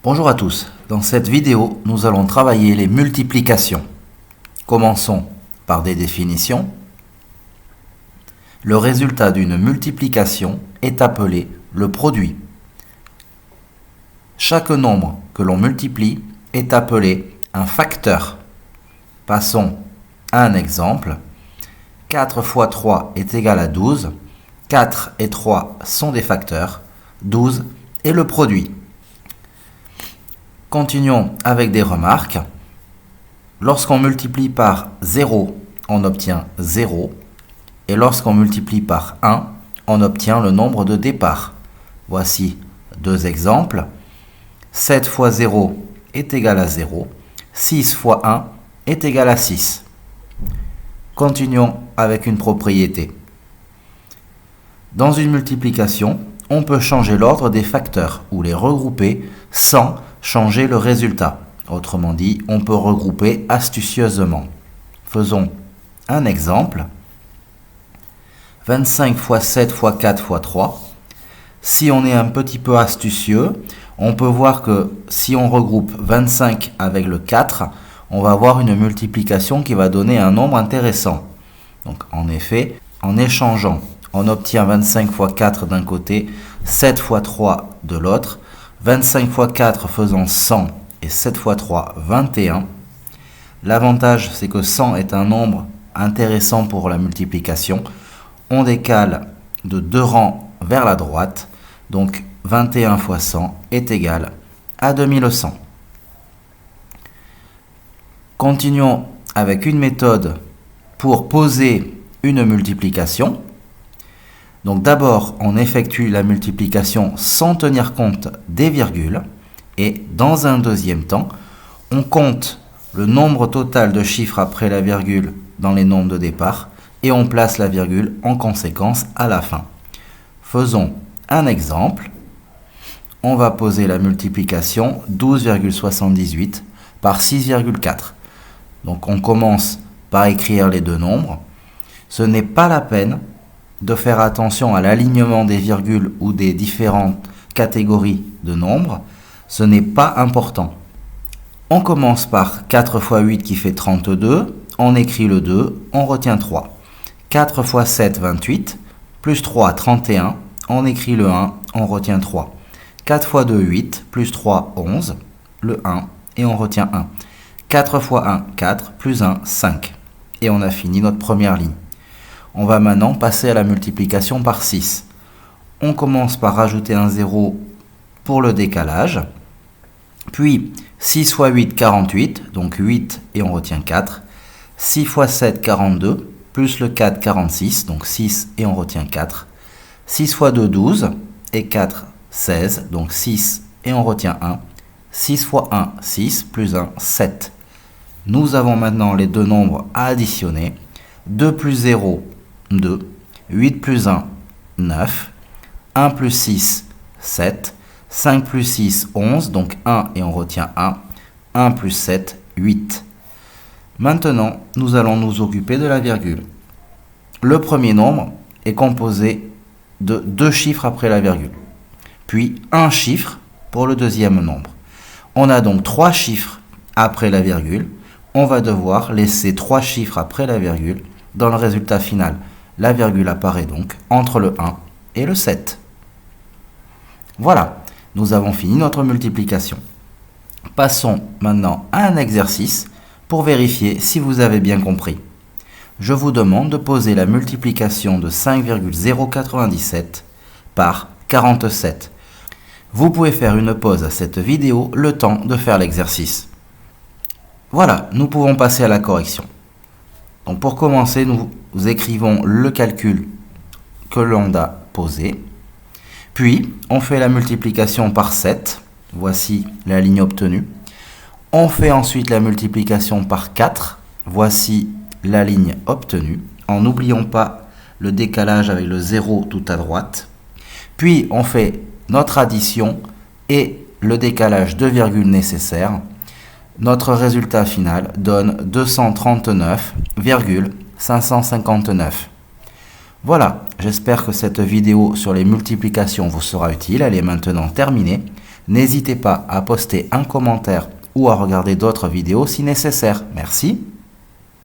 Bonjour à tous, dans cette vidéo, nous allons travailler les multiplications. Commençons par des définitions. Le résultat d'une multiplication est appelé le produit. Chaque nombre que l'on multiplie est appelé un facteur. Passons à un exemple. 4 fois 3 est égal à 12. 4 et 3 sont des facteurs. 12 est le produit. Continuons avec des remarques. Lorsqu'on multiplie par 0, on obtient 0. Et lorsqu'on multiplie par 1, on obtient le nombre de départ. Voici deux exemples. 7 fois 0 est égal à 0. 6 fois 1 est égal à 6. Continuons avec une propriété. Dans une multiplication, on peut changer l'ordre des facteurs ou les regrouper sans changer le résultat. Autrement dit, on peut regrouper astucieusement. Faisons un exemple. 25 fois 7 fois 4 fois 3. Si on est un petit peu astucieux, on peut voir que si on regroupe 25 avec le 4, on va avoir une multiplication qui va donner un nombre intéressant. Donc en effet, en échangeant, on obtient 25 fois 4 d'un côté, 7 fois 3 de l'autre, 25 fois 4 faisant 100 et 7 fois 3, 21. L'avantage, c'est que 100 est un nombre intéressant pour la multiplication. On décale de 2 rangs vers la droite, donc 21 fois 100 est égal à 2100. Continuons avec une méthode pour poser une multiplication. Donc d'abord, on effectue la multiplication sans tenir compte des virgules. Et dans un deuxième temps, on compte le nombre total de chiffres après la virgule dans les nombres de départ. Et on place la virgule en conséquence à la fin. Faisons un exemple. On va poser la multiplication 12,78 par 6,4. Donc on commence par écrire les deux nombres. Ce n'est pas la peine de faire attention à l'alignement des virgules ou des différentes catégories de nombres. Ce n'est pas important. On commence par 4 fois 8 qui fait 32. On écrit le 2, on retient 3. 4 fois 7, 28. Plus 3, 31. On écrit le 1, on retient 3. 4 fois 2, 8. Plus 3, 11. Le 1 et on retient 1. 4 fois 1, 4. Plus 1, 5. Et on a fini notre première ligne. On va maintenant passer à la multiplication par 6. On commence par rajouter un 0 pour le décalage. Puis 6 fois 8, 48. Donc 8 et on retient 4. 6 fois 7, 42. Plus le 4, 46. Donc 6 et on retient 4. 6 fois 2, 12. Et 4, 16. Donc 6 et on retient 1. 6 fois 1, 6. Plus 1, 7. Nous avons maintenant les deux nombres à additionner. 2 plus 0, 2. 8 plus 1, 9. 1 plus 6, 7. 5 plus 6, 11. Donc 1 et on retient 1. 1 plus 7, 8. Maintenant, nous allons nous occuper de la virgule. Le premier nombre est composé de 2 chiffres après la virgule. Puis un chiffre pour le deuxième nombre. On a donc 3 chiffres après la virgule. On va devoir laisser 3 chiffres après la virgule dans le résultat final. La virgule apparaît donc entre le 1 et le 7. Voilà, nous avons fini notre multiplication. Passons maintenant à un exercice pour vérifier si vous avez bien compris. Je vous demande de poser la multiplication de 5,097 par 47. Vous pouvez faire une pause à cette vidéo le temps de faire l'exercice. Voilà, nous pouvons passer à la correction. Donc pour commencer, nous écrivons le calcul que l'on a posé. Puis, on fait la multiplication par 7. Voici la ligne obtenue. On fait ensuite la multiplication par 4. Voici la ligne obtenue. En n'oubliant pas le décalage avec le 0 tout à droite. Puis, on fait notre addition et le décalage de virgule nécessaire. Notre résultat final donne 239,559. Voilà, j'espère que cette vidéo sur les multiplications vous sera utile. Elle est maintenant terminée. N'hésitez pas à poster un commentaire ou à regarder d'autres vidéos si nécessaire. Merci.